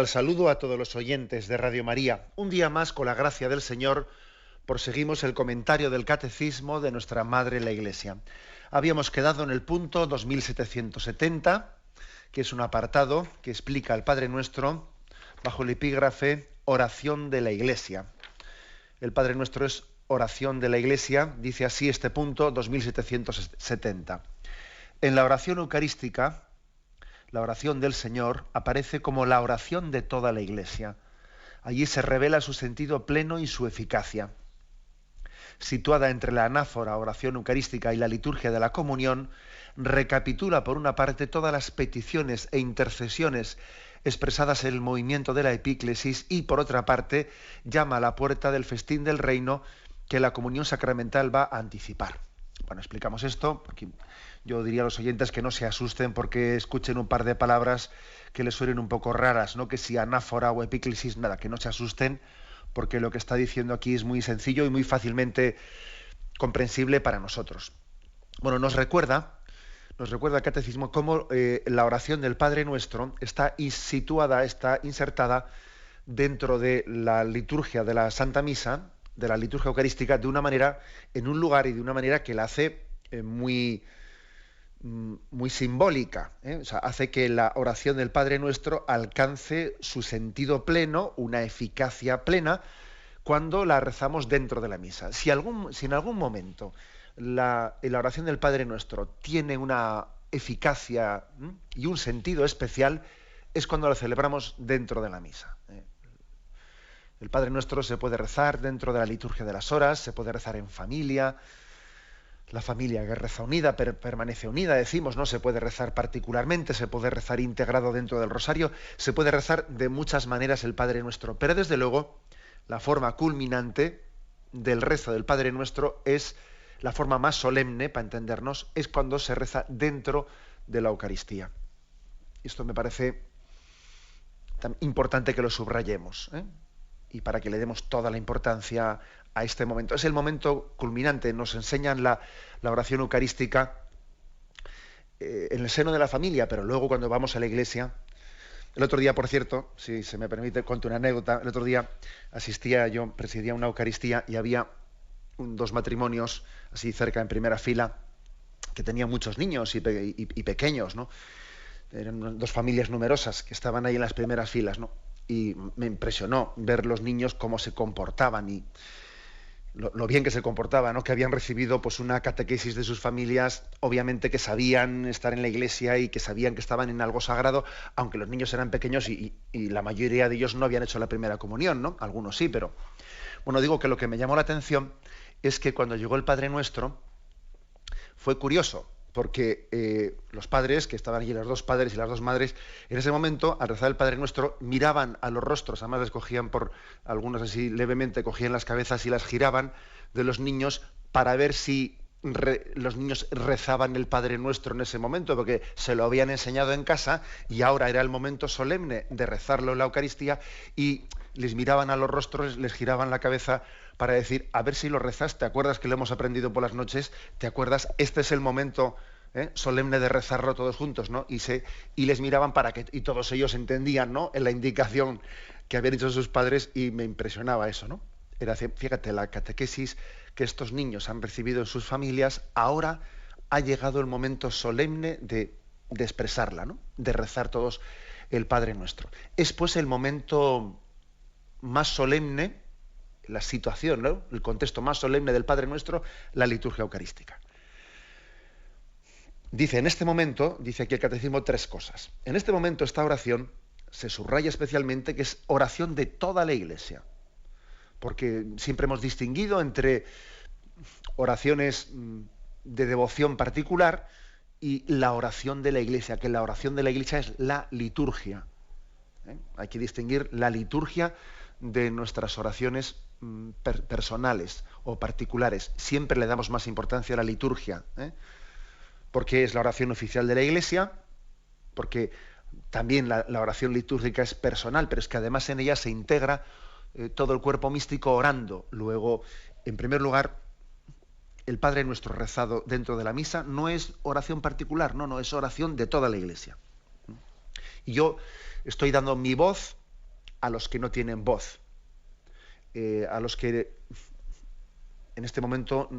Al saludo a todos los oyentes de Radio María. Un día más, con la gracia del Señor, proseguimos el comentario del Catecismo de nuestra Madre la Iglesia. Habíamos quedado en el punto 2770, que es un apartado que explica al Padre Nuestro bajo el epígrafe Oración de la Iglesia. El Padre Nuestro es oración de la Iglesia, dice así este punto 2770. En la oración eucarística, la oración del Señor aparece como la oración de toda la Iglesia. Allí se revela su sentido pleno y su eficacia. Situada entre la anáfora, oración eucarística, y la liturgia de la comunión, recapitula por una parte todas las peticiones e intercesiones expresadas en el movimiento de la epíclesis y por otra parte llama a la puerta del festín del reino que la comunión sacramental va a anticipar. Bueno, explicamos esto, porque yo diría a los oyentes que no se asusten porque escuchen un par de palabras que les suenen un poco raras, ¿no? Que si anáfora o epíclesis, nada, que no se asusten, porque lo que está diciendo aquí es muy sencillo y muy fácilmente comprensible para nosotros. Bueno, nos recuerda el Catecismo cómo la oración del Padre Nuestro está situada, está insertada dentro de la liturgia de la Santa Misa, de la liturgia eucarística, de una manera, en un lugar y de una manera que la hace muy simbólica, ¿eh? O sea, hace que la oración del Padre Nuestro alcance su sentido pleno, una eficacia plena, cuando la rezamos dentro de la misa. Si en algún momento la oración del Padre Nuestro tiene una eficacia y un sentido especial, es cuando la celebramos dentro de la misa, ¿eh? El Padre Nuestro se puede rezar dentro de la liturgia de las horas, se puede rezar en familia. La familia que reza unida permanece unida, decimos, ¿no? Se puede rezar particularmente, se puede rezar integrado dentro del rosario, se puede rezar de muchas maneras el Padre Nuestro. Pero desde luego, la forma culminante del rezo del Padre Nuestro es la forma más solemne, para entendernos, es cuando se reza dentro de la Eucaristía. Esto me parece tan importante que lo subrayemos, ¿eh? Y para que le demos toda la importancia a este momento. Es el momento culminante, nos enseñan la oración eucarística en el seno de la familia, pero luego cuando vamos a la iglesia. El otro día, por cierto, si se me permite, cuento una anécdota. El otro día presidía una Eucaristía y había dos matrimonios así cerca en primera fila que tenían muchos niños y pequeños, ¿no? Eran dos familias numerosas que estaban ahí en las primeras filas, ¿no? Y me impresionó ver los niños cómo se comportaban y lo bien que se comportaban, ¿no? Que habían recibido pues una catequesis de sus familias, obviamente que sabían estar en la iglesia y que sabían que estaban en algo sagrado, aunque los niños eran pequeños y la mayoría de ellos no habían hecho la primera comunión, ¿no? Algunos sí, pero bueno, digo que lo que me llamó la atención es que cuando llegó el Padre Nuestro fue curioso, porque los padres, que estaban allí, los dos padres y las dos madres, en ese momento, al rezar el Padre Nuestro, miraban a los rostros, además les cogían por, algunos así levemente, cogían las cabezas y las giraban de los niños para ver si los niños rezaban el Padre Nuestro en ese momento, porque se lo habían enseñado en casa y ahora era el momento solemne de rezarlo en la Eucaristía, y les miraban a los rostros, les giraban la cabeza para decir, a ver si lo rezas, ¿te acuerdas que lo hemos aprendido por las noches? ¿Te acuerdas? Este es el momento solemne de rezarlo todos juntos, ¿no? Y les miraban y todos ellos entendían, ¿no? En la indicación que habían hecho sus padres, y me impresionaba eso, ¿no? Fíjate, la catequesis que estos niños han recibido en sus familias, ahora ha llegado el momento solemne de expresarla, ¿no? De rezar todos el Padre Nuestro. Es pues el momento más solemne, la situación, ¿no? El contexto más solemne del Padre Nuestro, la liturgia eucarística. Dice, en este momento, dice aquí el Catecismo, tres cosas. En este momento esta oración se subraya especialmente que es oración de toda la Iglesia, porque siempre hemos distinguido entre oraciones de devoción particular y la oración de la Iglesia, que la oración de la Iglesia es la liturgia. Hay que distinguir la liturgia de nuestras oraciones personales o particulares. Siempre le damos más importancia a la liturgia, porque es la oración oficial de la Iglesia, porque también la oración litúrgica es personal, pero es que además en ella se integra todo el cuerpo místico orando. Luego, en primer lugar, el Padre Nuestro rezado dentro de la misa no es oración particular, no, es oración de toda la Iglesia. Y yo estoy dando mi voz a los que no tienen voz, a los que en este momento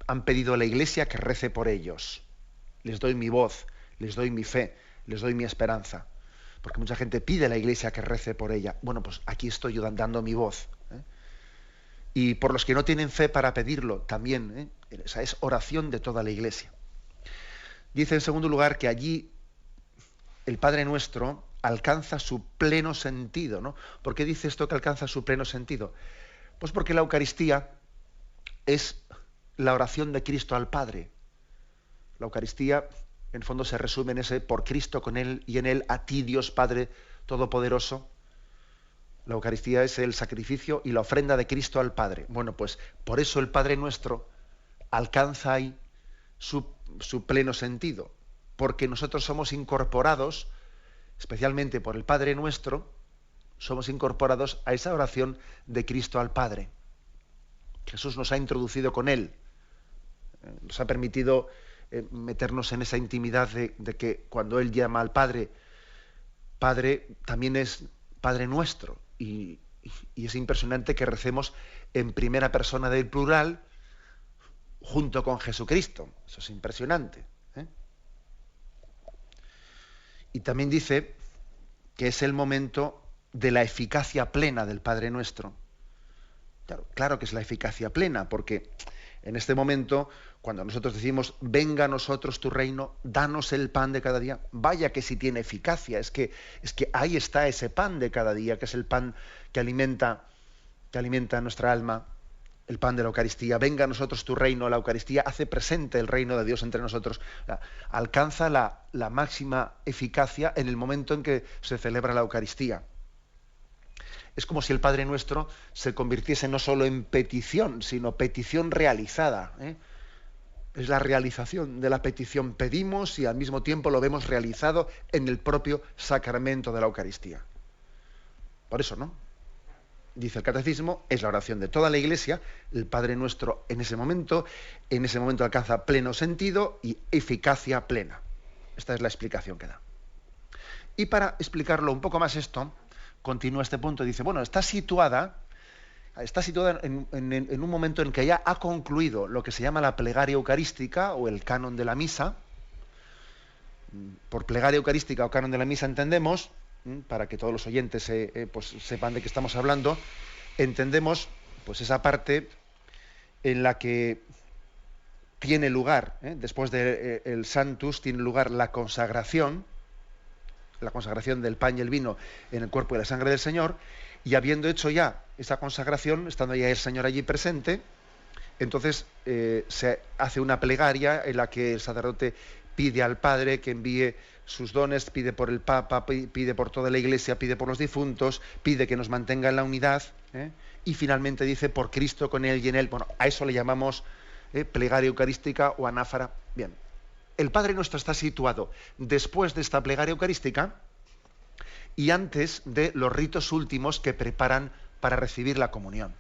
han pedido a la Iglesia que rece por ellos. Les doy mi voz, les doy mi fe, les doy mi esperanza. Porque mucha gente pide a la Iglesia que rece por ella. Bueno, pues aquí estoy yo dando mi voz. Y por los que no tienen fe para pedirlo también. Esa es oración de toda la Iglesia. Dice en segundo lugar que allí el Padre Nuestro alcanza su pleno sentido, ¿no? ¿Por qué dice esto que alcanza su pleno sentido? Pues porque la Eucaristía es la oración de Cristo al Padre. La Eucaristía, en el fondo, se resume en ese por Cristo, con Él y en Él, a ti, Dios Padre Todopoderoso. La Eucaristía es el sacrificio y la ofrenda de Cristo al Padre. Bueno, pues por eso el Padre Nuestro alcanza ahí su pleno sentido, porque nosotros somos incorporados, especialmente por el Padre Nuestro, somos incorporados a esa oración de Cristo al Padre. Jesús nos ha introducido con Él, nos ha permitido meternos en esa intimidad de que cuando Él llama al Padre, Padre también es Padre Nuestro, y es impresionante que recemos en primera persona del plural junto con Jesucristo. Eso es impresionante. Y también dice que es el momento de la eficacia plena del Padre Nuestro. Claro que es la eficacia plena, porque en este momento, cuando nosotros decimos, venga a nosotros tu reino, danos el pan de cada día, vaya que sí tiene eficacia, es que ahí está ese pan de cada día, que es el pan que alimenta nuestra alma, el pan de la Eucaristía. Venga a nosotros tu reino, la Eucaristía hace presente el reino de Dios entre nosotros, alcanza la máxima eficacia en el momento en que se celebra la Eucaristía. Es como si el Padre Nuestro se convirtiese no solo en petición, sino petición realizada. Es la realización de la petición. Pedimos y al mismo tiempo lo vemos realizado en el propio sacramento de la Eucaristía. Por eso, ¿no? Dice el Catecismo, es la oración de toda la Iglesia. El Padre Nuestro en ese momento alcanza pleno sentido y eficacia plena. Esta es la explicación que da. Y para explicarlo un poco más esto, continúa este punto, dice, bueno, está situada en un momento en que ya ha concluido lo que se llama la plegaria eucarística o el canon de la misa. Por plegaria eucarística o canon de la misa entendemos, para que todos los oyentes pues sepan de qué estamos hablando, entendemos pues esa parte en la que tiene lugar, después del Sanctus, tiene lugar la consagración del pan y el vino en el cuerpo y la sangre del Señor, y habiendo hecho ya esa consagración, estando ya el Señor allí presente, entonces se hace una plegaria en la que el sacerdote pide al Padre que envíe sus dones, pide por el Papa, pide por toda la Iglesia, pide por los difuntos, pide que nos mantenga en la unidad, y finalmente dice por Cristo, con Él y en Él. Bueno, a eso le llamamos plegaria eucarística o anáfora. Bien. El Padre Nuestro está situado después de esta plegaria eucarística y antes de los ritos últimos que preparan para recibir la comunión.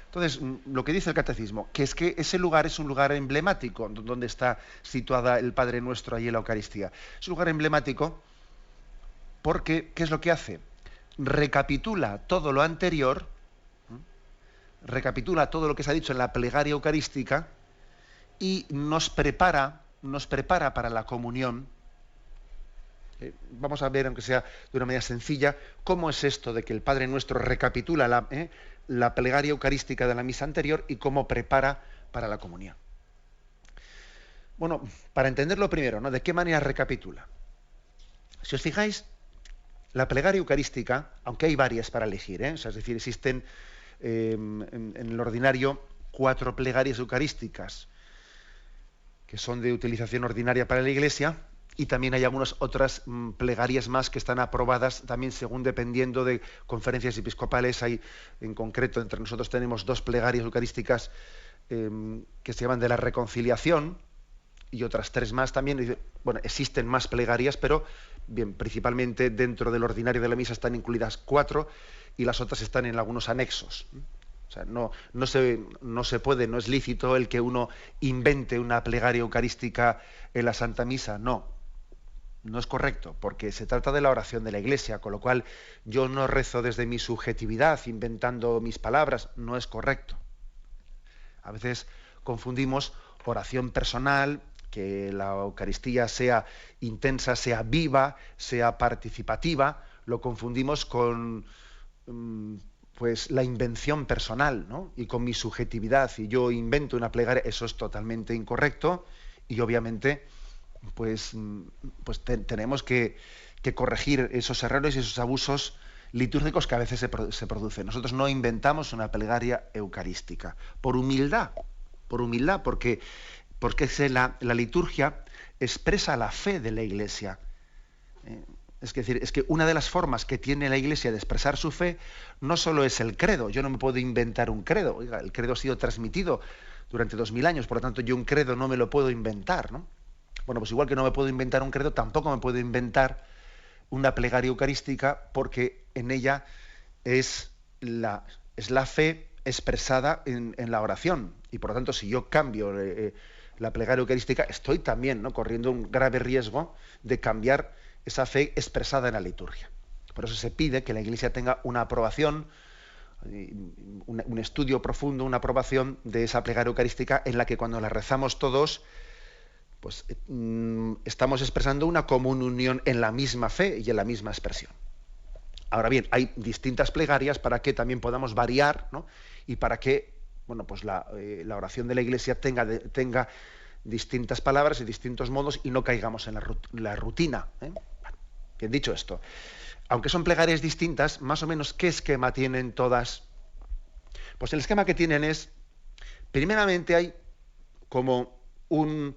Entonces, lo que dice el Catecismo, que es que ese lugar es un lugar emblemático, donde está situada el Padre Nuestro allí en la Eucaristía. Es un lugar emblemático porque, ¿qué es lo que hace? Recapitula todo lo anterior, recapitula todo lo que se ha dicho en la plegaria eucarística, y nos prepara para la comunión. Vamos a ver, aunque sea de una manera sencilla, cómo es esto de que el Padre Nuestro recapitula la plegaria eucarística de la misa anterior y cómo prepara para la comunión. Bueno, para entenderlo primero, ¿no? ¿De qué manera recapitula? Si os fijáis, la plegaria eucarística, aunque hay varias para elegir, o sea, es decir, existen en el ordinario 4 plegarias eucarísticas que son de utilización ordinaria para la Iglesia, y también hay algunas otras plegarias más que están aprobadas también según dependiendo de conferencias episcopales. Hay, en concreto, entre nosotros tenemos 2 plegarias eucarísticas que se llaman de la reconciliación, y otras 3 más también. Bueno, existen más plegarias, pero bien, principalmente dentro del ordinario de la misa están incluidas 4 y las otras están en algunos anexos. O sea, no se puede, no es lícito el que uno invente una plegaria eucarística en la Santa Misa, no. No es correcto, porque se trata de la oración de la Iglesia, con lo cual yo no rezo desde mi subjetividad, inventando mis palabras, no es correcto. A veces confundimos oración personal, que la Eucaristía sea intensa, sea viva, sea participativa, lo confundimos con pues la invención personal, ¿no? Y con mi subjetividad, y yo invento una plegaria, eso es totalmente incorrecto, y obviamente tenemos que corregir esos errores y esos abusos litúrgicos que a veces se producen. Nosotros no inventamos una plegaria eucarística, por humildad, porque la liturgia expresa la fe de la Iglesia. Es decir, es que una de las formas que tiene la Iglesia de expresar su fe no solo es el credo. Yo no me puedo inventar un credo. Oiga, el credo ha sido transmitido durante 2000 años, por lo tanto yo un credo no me lo puedo inventar, ¿no? Bueno, pues igual que no me puedo inventar un credo, tampoco me puedo inventar una plegaria eucarística, porque en ella es la fe expresada en la oración. Y por lo tanto, si yo cambio la plegaria eucarística, estoy también, ¿no?, corriendo un grave riesgo de cambiar esa fe expresada en la liturgia. Por eso se pide que la Iglesia tenga una aprobación, un estudio profundo, una aprobación de esa plegaria eucarística, en la que cuando la rezamos todos, pues estamos expresando una común unión en la misma fe y en la misma expresión. Ahora bien, hay distintas plegarias para que también podamos variar, ¿no?, y para que, bueno, pues la oración de la Iglesia tenga distintas palabras y distintos modos, y no caigamos en la rutina, ¿eh? Bien, dicho esto, aunque son plegarias distintas, más o menos, ¿qué esquema tienen todas? Pues el esquema que tienen es, primeramente hay como un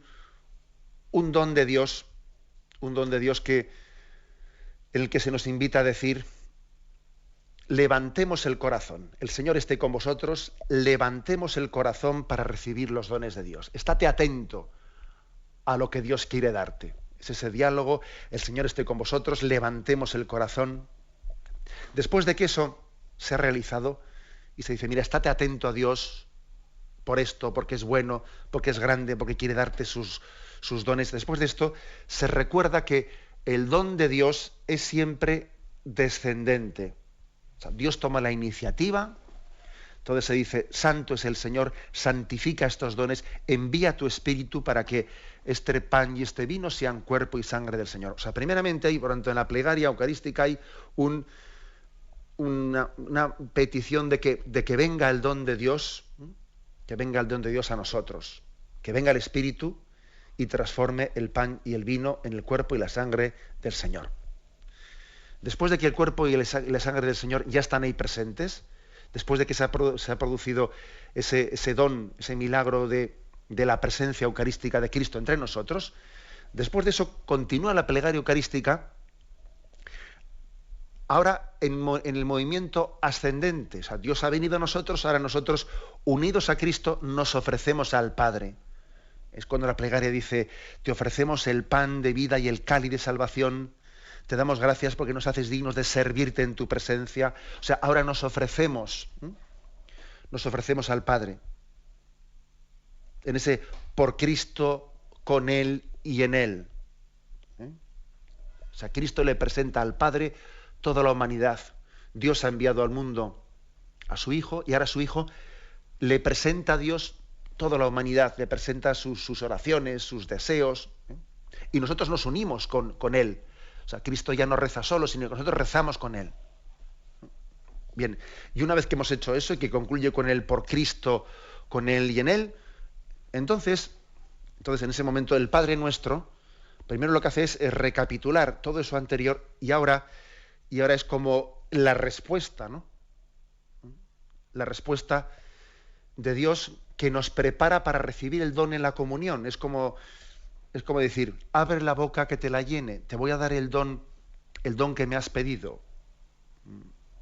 don de Dios, en el que se nos invita a decir: levantemos el corazón, el Señor esté con vosotros, levantemos el corazón para recibir los dones de Dios. Estate atento a lo que Dios quiere darte. Es ese diálogo: el Señor esté con vosotros, levantemos el corazón. Después de que eso se ha realizado y se dice: mira, estate atento a Dios por esto, porque es bueno, porque es grande, porque quiere darte sus dones. Después de esto se recuerda que el don de Dios es siempre descendente. O sea, Dios toma la iniciativa. Entonces se dice: santo es el Señor, santifica estos dones, envía tu Espíritu para que este pan y este vino sean cuerpo y sangre del Señor. O sea, primeramente hay, por tanto, en la plegaria eucarística hay una petición de que venga el don de Dios, que venga el don de Dios a nosotros, que venga el Espíritu y transforme el pan y el vino en el cuerpo y la sangre del Señor. Después de que el cuerpo y la sangre del Señor ya están ahí presentes, después de que se ha producido ese don, ese milagro de la presencia eucarística de Cristo entre nosotros, después de eso continúa la plegaria eucarística, ahora en el movimiento ascendente. O sea, Dios ha venido a nosotros, ahora nosotros, unidos a Cristo, nos ofrecemos al Padre. Es cuando la plegaria dice: te ofrecemos el pan de vida y el cáliz de salvación, te damos gracias porque nos haces dignos de servirte en tu presencia. O sea, ahora nos ofrecemos al Padre, en ese por Cristo, con Él y en Él. O sea, Cristo le presenta al Padre toda la humanidad. Dios ha enviado al mundo a su Hijo, y ahora su Hijo le presenta a Dios toda la humanidad, le presenta sus oraciones, sus deseos, y nosotros nos unimos con Él. O sea, Cristo ya no reza solo, sino que nosotros rezamos con Él. Bien, y una vez que hemos hecho eso y que concluye con el por Cristo, con Él y en Él, entonces en ese momento el Padre Nuestro, primero lo que hace es recapitular todo eso anterior, y ahora es como la respuesta, ¿no? La respuesta de Dios, que nos prepara para recibir el don en la comunión. Es como decir: abre la boca que te la llene, te voy a dar el don que me has pedido.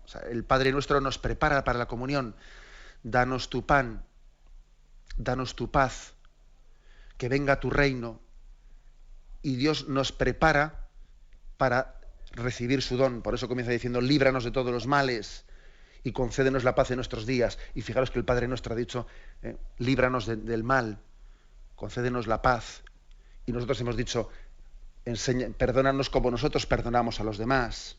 O sea, el Padre Nuestro nos prepara para la comunión. Danos tu pan, danos tu paz, que venga tu reino. Y Dios nos prepara para recibir su don. Por eso comienza diciendo: líbranos de todos los males y concédenos la paz en nuestros días. Y fijaros que el Padre Nuestro ha dicho: líbranos del mal, concédenos la paz. Y nosotros hemos dicho: perdónanos como nosotros perdonamos a los demás.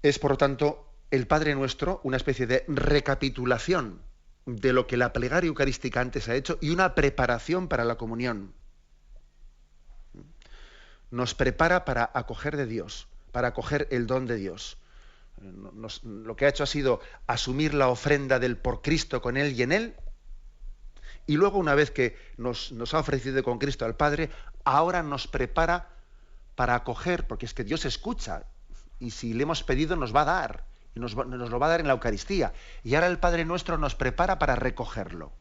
Es, por lo tanto, el Padre Nuestro una especie de recapitulación de lo que la plegaria eucarística antes ha hecho y una preparación para la comunión. Nos prepara para acoger de Dios, para acoger el don de Dios. Lo que ha hecho ha sido asumir la ofrenda del por Cristo con Él y en Él, y luego, una vez que nos ha ofrecido con Cristo al Padre, ahora nos prepara para acoger, porque es que Dios escucha, y si le hemos pedido nos va a dar, y nos lo va a dar en la Eucaristía, y ahora el Padre Nuestro nos prepara para recogerlo.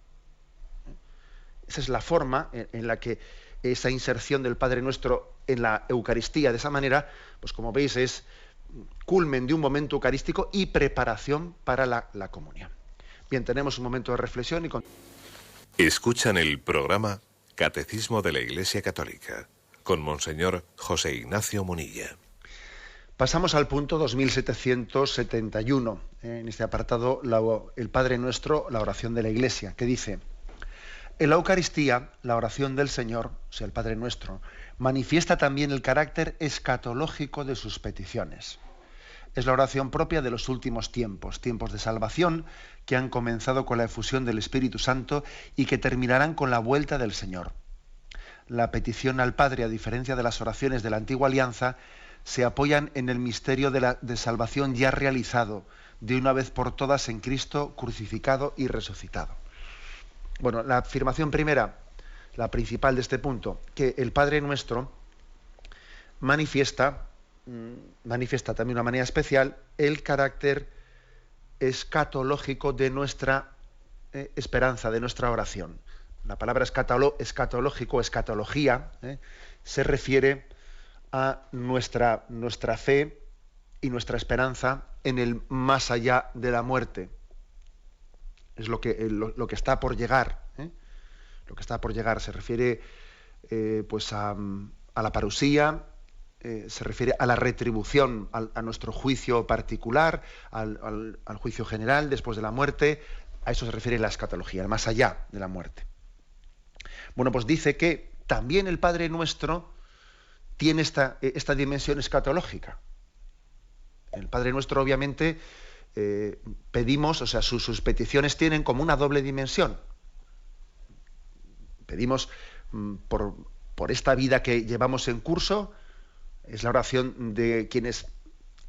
Esa es la forma en la que esa inserción del Padre Nuestro en la Eucaristía, de esa manera, pues como veis, es culmen de un momento eucarístico y preparación para la comunión. Bien, tenemos un momento de reflexión y Escuchan el programa Catecismo de la Iglesia Católica con Monseñor José Ignacio Munilla. Pasamos al punto 2771, en este apartado, el Padre Nuestro, la oración de la Iglesia, que dice: en la Eucaristía, la oración del Señor, o sea, el Padre Nuestro, manifiesta también el carácter escatológico de sus peticiones. Es la oración propia de los últimos tiempos, tiempos de salvación que han comenzado con la efusión del Espíritu Santo y que terminarán con la vuelta del Señor. La petición al Padre, a diferencia de las oraciones de la Antigua Alianza, se apoyan en el misterio de salvación ya realizado, de una vez por todas en Cristo crucificado y resucitado. Bueno, la afirmación primera, la principal de este punto, que el Padre Nuestro manifiesta también de una manera especial el carácter escatológico de nuestra esperanza, de nuestra oración. La palabra escatológico, escatología, se refiere a nuestra fe y nuestra esperanza en el más allá de la muerte. Es lo que está por llegar. Lo que está por llegar se refiere pues a la parusía, se refiere a la retribución, a nuestro juicio particular, al juicio general después de la muerte. A eso se refiere la escatología, el más allá de la muerte. Bueno, pues dice que también el Padre Nuestro tiene esta dimensión escatológica. El Padre Nuestro, obviamente, pedimos, o sea, sus peticiones tienen como una doble dimensión. Pedimos por esta vida que llevamos en curso. Es la oración de quienes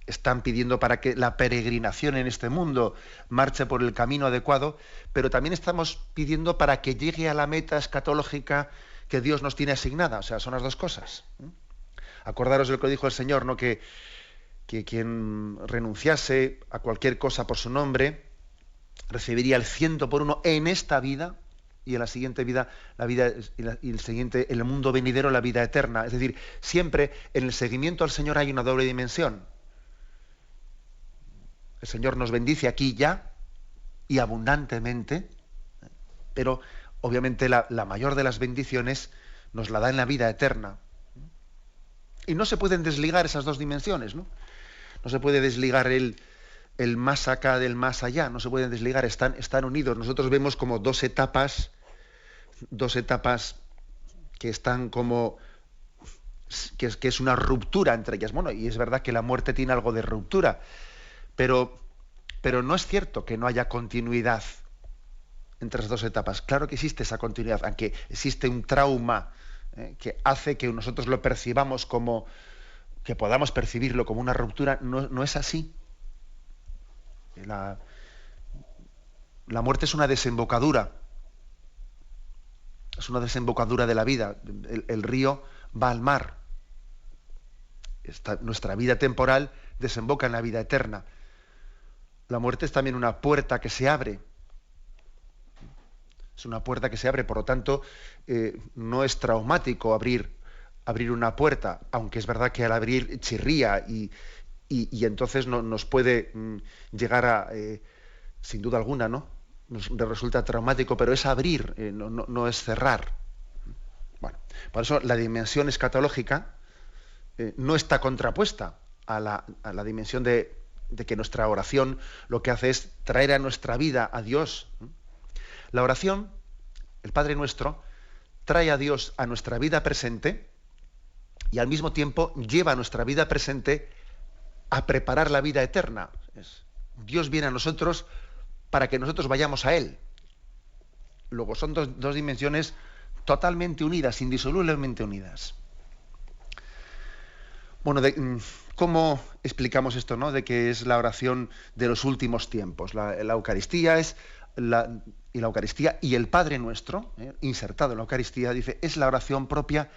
están pidiendo para que la peregrinación en este mundo marche por el camino adecuado, pero también estamos pidiendo para que llegue a la meta escatológica que Dios nos tiene asignada. O sea, son las dos cosas. Acordaros de lo que dijo el Señor, ¿no? Que quien renunciase a cualquier cosa por su nombre recibiría el 100 por 1 en esta vida, y en la siguiente vida, y el siguiente, en el mundo venidero, la vida eterna. Es decir, siempre en el seguimiento al Señor hay una doble dimensión. El Señor nos bendice aquí ya y abundantemente, pero obviamente la mayor de las bendiciones nos la da en la vida eterna. Y no se pueden desligar esas dos dimensiones, ¿no? No se puede desligar el más acá del más allá, no se pueden desligar, están unidos. Nosotros vemos como dos etapas que están como que es una ruptura entre ellas. Bueno, y es verdad que la muerte tiene algo de ruptura, pero no es cierto que no haya continuidad entre las dos etapas. Claro que existe esa continuidad, aunque existe un trauma que hace que nosotros lo percibamos como, que podamos percibirlo como una ruptura. No es así. La muerte es una desembocadura. Es una desembocadura de la vida. El río va al mar. Nuestra vida temporal desemboca en la vida eterna. La muerte es también una puerta que se abre. Es una puerta que se abre, por lo tanto, no es traumático abrir una puerta, aunque es verdad que al abrir chirría y entonces nos puede llegar a, sin duda alguna, ¿no? Nos resulta traumático, pero es abrir, no es cerrar. Bueno, por eso la dimensión escatológica no está contrapuesta a la dimensión de que nuestra oración lo que hace es traer a nuestra vida a Dios. La oración, el Padre Nuestro, trae a Dios a nuestra vida presente y al mismo tiempo lleva a nuestra vida presente a preparar la vida eterna. Dios viene a nosotros para que nosotros vayamos a Él. Luego son dos dimensiones totalmente unidas, indisolublemente unidas. Bueno, ¿cómo explicamos esto, no? De que es la oración de los últimos tiempos. La Eucaristía es la Eucaristía y el Padre Nuestro, insertado en la Eucaristía, dice, es la oración propia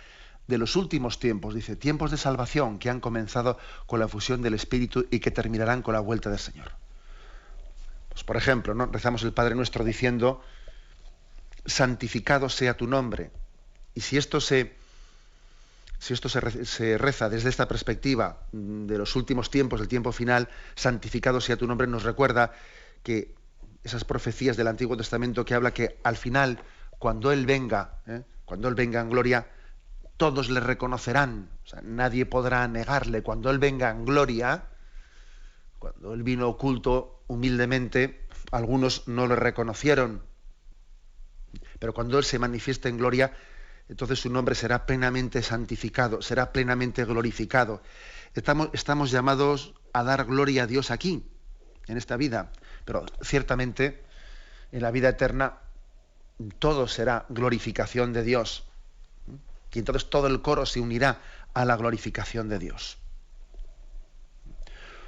de los últimos tiempos. Dice, tiempos de salvación que han comenzado con la fusión del Espíritu y que terminarán con la vuelta del Señor. Pues, por ejemplo, ¿no? Rezamos el Padre Nuestro diciendo, santificado sea tu nombre. Y si esto se reza desde esta perspectiva de los últimos tiempos, del tiempo final, santificado sea tu nombre, nos recuerda que esas profecías del Antiguo Testamento que habla que al final, cuando Él venga en gloria, todos le reconocerán, o sea, nadie podrá negarle. Cuando Él venga en gloria, cuando Él vino oculto humildemente, algunos no le reconocieron, pero cuando Él se manifieste en gloria, entonces su nombre será plenamente santificado, será plenamente glorificado. Estamos llamados a dar gloria a Dios aquí, en esta vida, pero ciertamente en la vida eterna todo será glorificación de Dios. Y entonces todo el coro se unirá a la glorificación de Dios.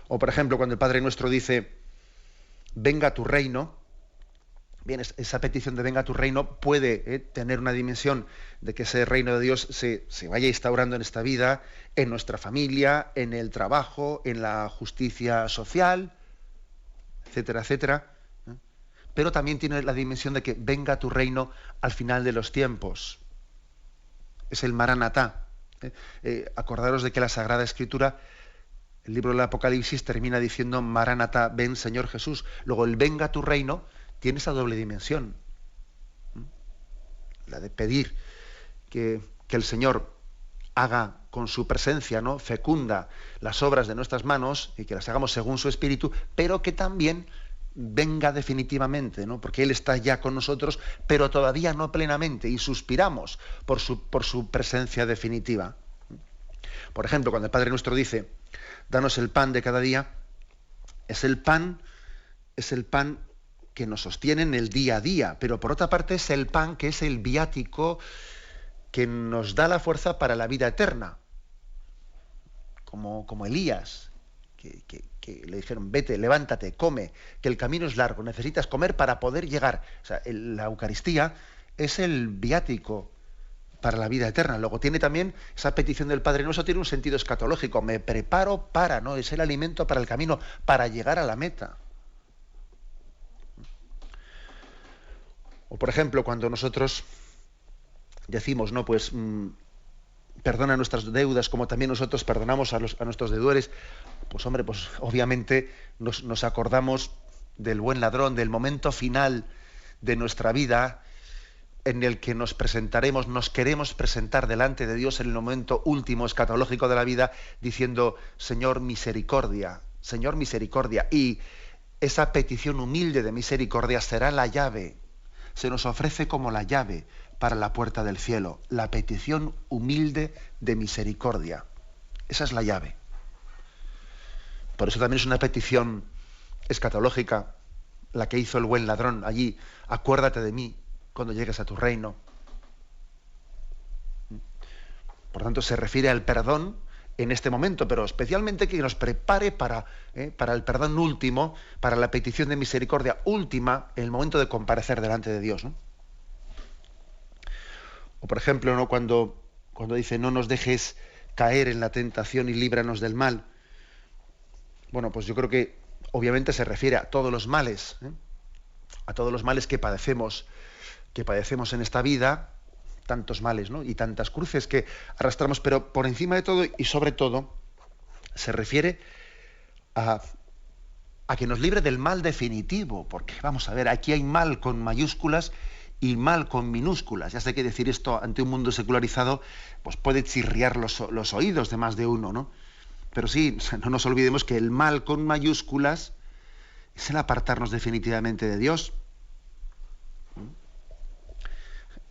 O por ejemplo, cuando el Padre Nuestro dice, venga tu reino, bien, esa petición de venga tu reino puede tener una dimensión de que ese reino de Dios se vaya instaurando en esta vida, en nuestra familia, en el trabajo, en la justicia social, etcétera, etcétera. Pero también tiene la dimensión de que venga tu reino al final de los tiempos. Es el Maranatá. Acordaros de que la Sagrada Escritura, el libro del Apocalipsis, termina diciendo Maranatá, ven Señor Jesús. Luego el venga tu reino tiene esa doble dimensión. La de pedir que el Señor haga con su presencia, ¿no?, fecunda las obras de nuestras manos y que las hagamos según su Espíritu, pero que también venga definitivamente, ¿no?, porque Él está ya con nosotros, pero todavía no plenamente, y suspiramos por su presencia definitiva. Por ejemplo, cuando el Padre Nuestro dice, danos el pan de cada día, es el pan que nos sostiene en el día a día, pero por otra parte es el pan que es el viático que nos da la fuerza para la vida eterna, como Elías, que le dijeron, vete, levántate, come, que el camino es largo, necesitas comer para poder llegar. O sea, la Eucaristía es el viático para la vida eterna. Luego tiene también esa petición del Padre Nuestro, tiene un sentido escatológico, me preparo para, ¿no?, es el alimento para el camino, para llegar a la meta. O por ejemplo, cuando nosotros decimos, no, pues perdona nuestras deudas como también nosotros perdonamos a nuestros deudores, pues hombre, pues obviamente nos acordamos del buen ladrón, del momento final de nuestra vida en el que nos queremos presentar delante de Dios en el momento último escatológico de la vida, diciendo, Señor, misericordia, Señor, misericordia. Y esa petición humilde de misericordia será la llave, se nos ofrece como la llave para la puerta del cielo, la petición humilde de misericordia. Esa es la llave. Por eso también es una petición escatológica la que hizo el buen ladrón allí. Acuérdate de mí cuando llegues a tu reino. Por tanto, se refiere al perdón en este momento, pero especialmente que nos prepare para el perdón último, para la petición de misericordia última en el momento de comparecer delante de Dios, ¿no? O por ejemplo, ¿no?, cuando dice, no nos dejes caer en la tentación y líbranos del mal. Bueno, pues yo creo que obviamente se refiere a todos los males, a todos los males que padecemos en esta vida, tantos males, ¿no?, y tantas cruces que arrastramos, pero por encima de todo y sobre todo se refiere a que nos libre del mal definitivo, porque vamos a ver, aquí hay mal con mayúsculas y mal con minúsculas. Ya sé que decir esto ante un mundo secularizado pues puede chirriar los oídos de más de uno, ¿no? Pero sí, o sea, no nos olvidemos que el mal con mayúsculas es el apartarnos definitivamente de Dios.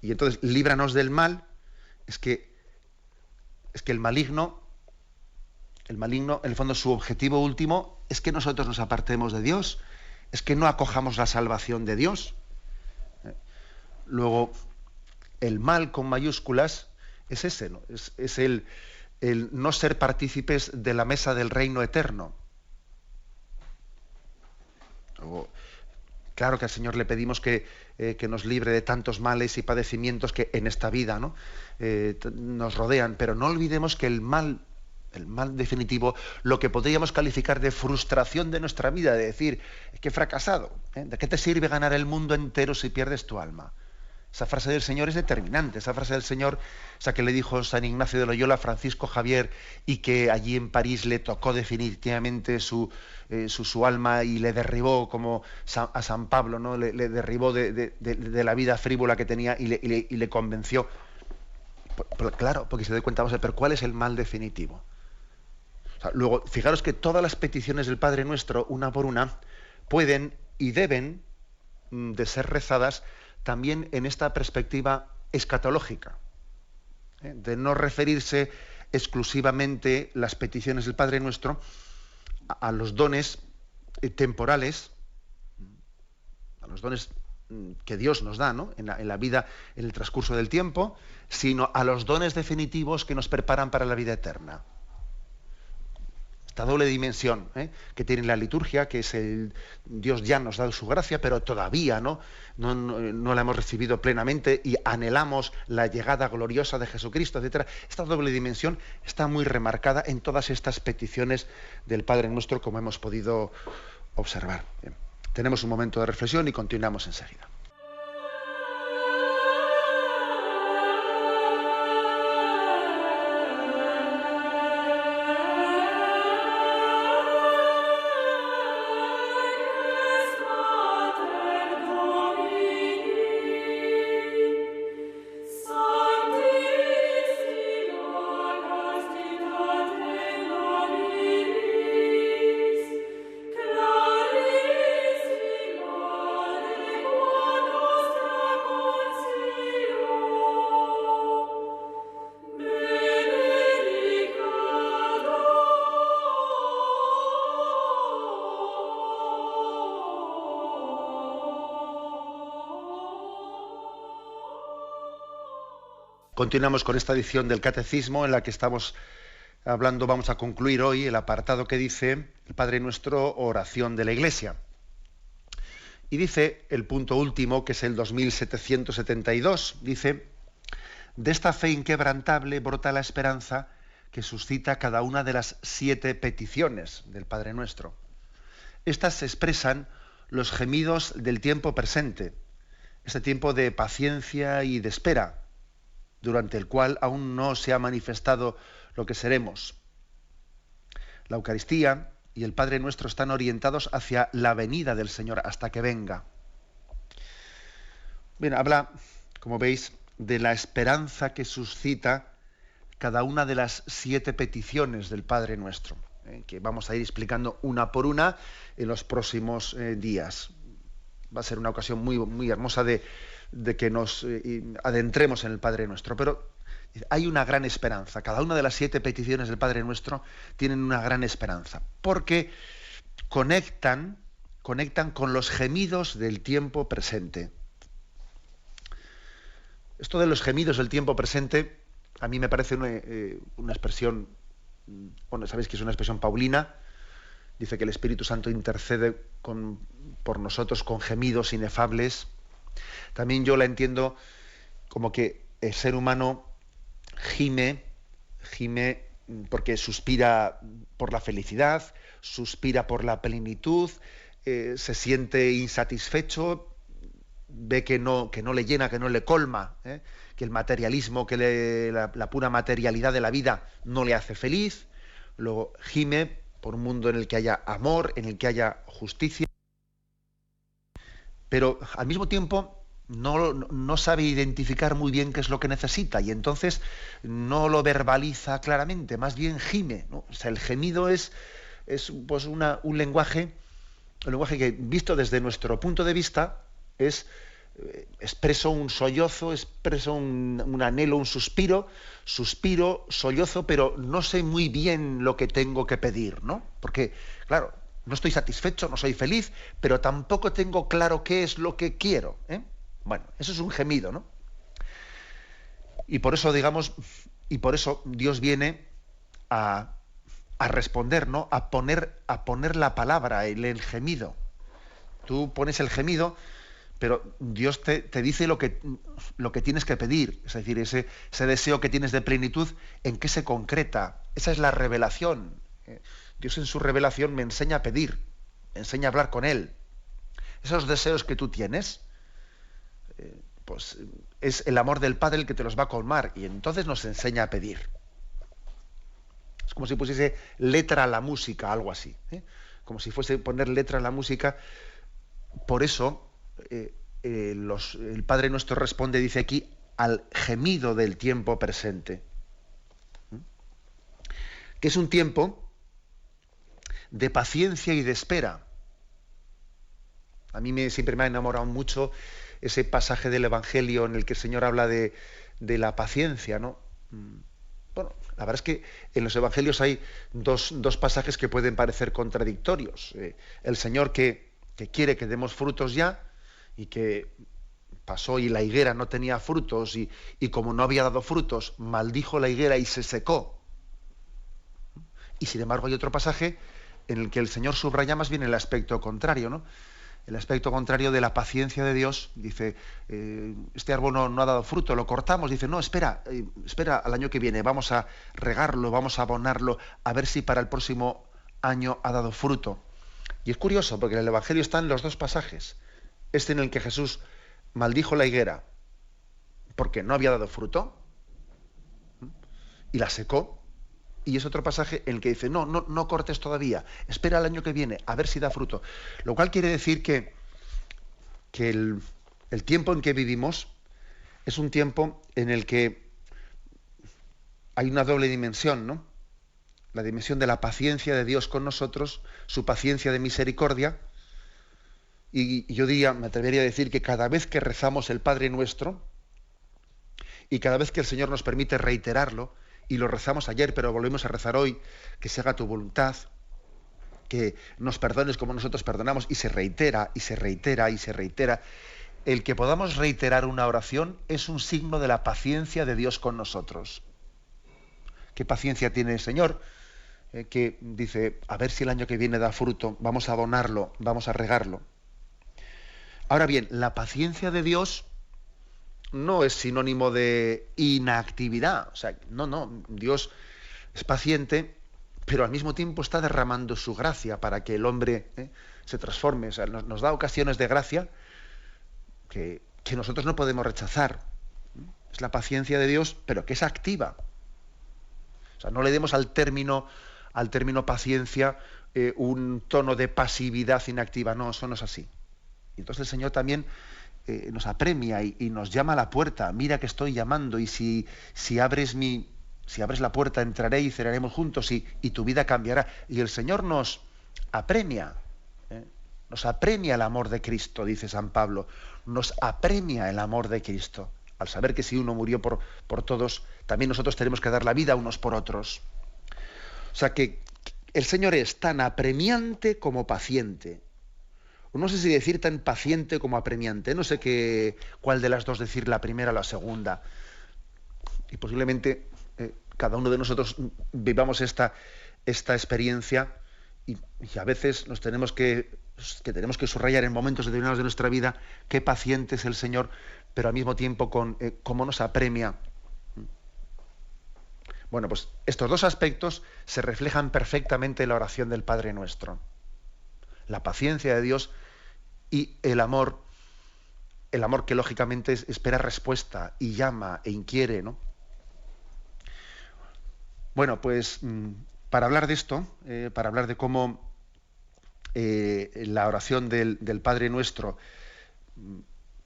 Y entonces, líbranos del mal, es que el maligno, en el fondo, su objetivo último es que nosotros nos apartemos de Dios, es que no acojamos la salvación de Dios. Luego, el mal con mayúsculas es ese, ¿no? Es el no ser partícipes de la mesa del reino eterno. Luego, claro que al Señor le pedimos que nos libre de tantos males y padecimientos que en esta vida, ¿no? Nos rodean, pero no olvidemos que el mal definitivo, lo que podríamos calificar de frustración de nuestra vida, de decir, es que he fracasado, ¿de qué te sirve ganar el mundo entero si pierdes tu alma? Esa frase del Señor es determinante, esa frase del Señor, esa que le dijo San Ignacio de Loyola a Francisco Javier y que allí en París le tocó definitivamente su alma y le derribó como a San Pablo, ¿no? Le derribó de la vida frívola que tenía y le convenció. Claro, porque se da cuenta, pero ¿cuál es el mal definitivo? O sea, luego, fijaros que todas las peticiones del Padre Nuestro, una por una, pueden y deben de ser rezadas también en esta perspectiva escatológica, de no referirse exclusivamente las peticiones del Padre Nuestro a los dones temporales, a los dones que Dios nos da, ¿no? en la vida, en el transcurso del tiempo, sino a los dones definitivos que nos preparan para la vida eterna. Esta doble dimensión que tiene la liturgia, que es Dios ya nos da su gracia, pero todavía no la hemos recibido plenamente y anhelamos la llegada gloriosa de Jesucristo, etcétera. Esta doble dimensión está muy remarcada en todas estas peticiones del Padre Nuestro, como hemos podido observar. Bien. Tenemos un momento de reflexión y continuamos enseguida. Continuamos con esta edición del Catecismo en la que estamos hablando, vamos a concluir hoy el apartado que dice el Padre Nuestro, oración de la Iglesia. Y dice el punto último, que es el 2772, dice: de esta fe inquebrantable brota la esperanza que suscita cada una de las 7 peticiones del Padre Nuestro. Estas se expresan los gemidos del tiempo presente, este tiempo de paciencia y de espera, durante el cual aún no se ha manifestado lo que seremos. La Eucaristía y el Padre Nuestro están orientados hacia la venida del Señor, hasta que venga. Bien, habla, como veis, de la esperanza que suscita cada una de las 7 peticiones del Padre Nuestro, que vamos a ir explicando una por una en los próximos días. Va a ser una ocasión muy, muy hermosa de que nos adentremos en el Padre Nuestro, pero hay una gran esperanza. Cada una de las 7 peticiones del Padre Nuestro tienen una gran esperanza, porque conectan con los gemidos del tiempo presente. Esto de los gemidos del tiempo presente, a mí me parece una expresión, bueno, sabéis que es una expresión paulina. Dice que el Espíritu Santo intercede por nosotros con gemidos inefables. También yo la entiendo como que el ser humano gime porque suspira por la felicidad, suspira por la plenitud, se siente insatisfecho, ve que no le llena, que no le colma, que el materialismo, la pura materialidad de la vida no le hace feliz. Luego gime por un mundo en el que haya amor, en el que haya justicia, pero al mismo tiempo no sabe identificar muy bien qué es lo que necesita y entonces no lo verbaliza claramente, más bien gime, ¿no? O sea, el gemido es pues un lenguaje que, visto desde nuestro punto de vista, es expreso un sollozo, expreso un anhelo, un suspiro, sollozo, pero no sé muy bien lo que tengo que pedir, ¿no? Porque, claro, no estoy satisfecho, no soy feliz, pero tampoco tengo claro qué es lo que quiero, ¿eh? Bueno, eso es un gemido, ¿no? Y por eso, digamos, y por eso Dios viene a responder, ¿no? A poner la palabra, el gemido. Tú pones el gemido, pero Dios te dice lo que tienes que pedir. Es decir, ese deseo que tienes de plenitud, ¿en qué se concreta? Esa es la revelación. Dios en su revelación me enseña a pedir, me enseña a hablar con Él. Esos deseos que tú tienes, pues es el amor del Padre el que te los va a colmar, y entonces nos enseña a pedir. Es como si pusiese letra a la música, algo así, ¿eh? Como si fuese poner letra a la música. Por eso el Padre Nuestro responde, dice aquí, al gemido del tiempo presente, que es un tiempo de paciencia y de espera. A mí siempre me ha enamorado mucho ese pasaje del Evangelio en el que el Señor habla de la paciencia, ¿no? Bueno, la verdad es que en los Evangelios hay dos pasajes que pueden parecer contradictorios. El Señor que quiere que demos frutos ya, y que pasó y la higuera no tenía frutos, y como no había dado frutos, maldijo la higuera y se secó. Y sin embargo hay otro pasaje en el que el Señor subraya más bien el aspecto contrario, ¿no? El aspecto contrario de la paciencia de Dios. Dice, este árbol no ha dado fruto, lo cortamos. Dice, no, espera al año que viene, vamos a regarlo, vamos a abonarlo, a ver si para el próximo año ha dado fruto. Y es curioso, porque en el Evangelio están los dos pasajes. Este en el que Jesús maldijo la higuera porque no había dado fruto y la secó. Y es otro pasaje en el que dice, no cortes todavía, espera al año que viene, a ver si da fruto. Lo cual quiere decir que el tiempo en que vivimos es un tiempo en el que hay una doble dimensión, ¿no? La dimensión de la paciencia de Dios con nosotros, su paciencia de misericordia. Y yo me atrevería a decir que cada vez que rezamos el Padre Nuestro, y cada vez que el Señor nos permite reiterarlo, y lo rezamos ayer, pero volvemos a rezar hoy, que se haga tu voluntad, que nos perdones como nosotros perdonamos, y se reitera, y se reitera, y se reitera. El que podamos reiterar una oración es un signo de la paciencia de Dios con nosotros. ¿Qué paciencia tiene el Señor? Que dice, a ver si el año que viene da fruto, vamos a abonarlo, vamos a regarlo. Ahora bien, la paciencia de Dios no es sinónimo de inactividad. O sea, no, Dios es paciente, pero al mismo tiempo está derramando su gracia para que el hombre se transforme. O sea, nos da ocasiones de gracia que nosotros no podemos rechazar. Es la paciencia de Dios, pero que es activa. O sea, no le demos al término paciencia un tono de pasividad inactiva. No, eso no es así. Y entonces el Señor también nos apremia y nos llama a la puerta. Mira que estoy llamando, y si abres la puerta, entraré y cenaremos juntos, y tu vida cambiará. Y el Señor nos apremia. Nos apremia el amor de Cristo, dice San Pablo. Nos apremia el amor de Cristo. Al saber que si uno murió por todos, también nosotros tenemos que dar la vida unos por otros. O sea que el Señor es tan apremiante como paciente. No sé si decir tan paciente como apremiante. No sé cuál de las dos decir, la primera o la segunda. Y posiblemente cada uno de nosotros vivamos esta experiencia, y a veces nos tenemos que subrayar en momentos determinados de nuestra vida qué paciente es el Señor, pero al mismo tiempo cómo nos apremia. Bueno, pues estos dos aspectos se reflejan perfectamente en la oración del Padre Nuestro. La paciencia de Dios y el amor que lógicamente espera respuesta y llama e inquiere, ¿no? Bueno, pues para hablar de esto, para hablar de cómo la oración del Padre Nuestro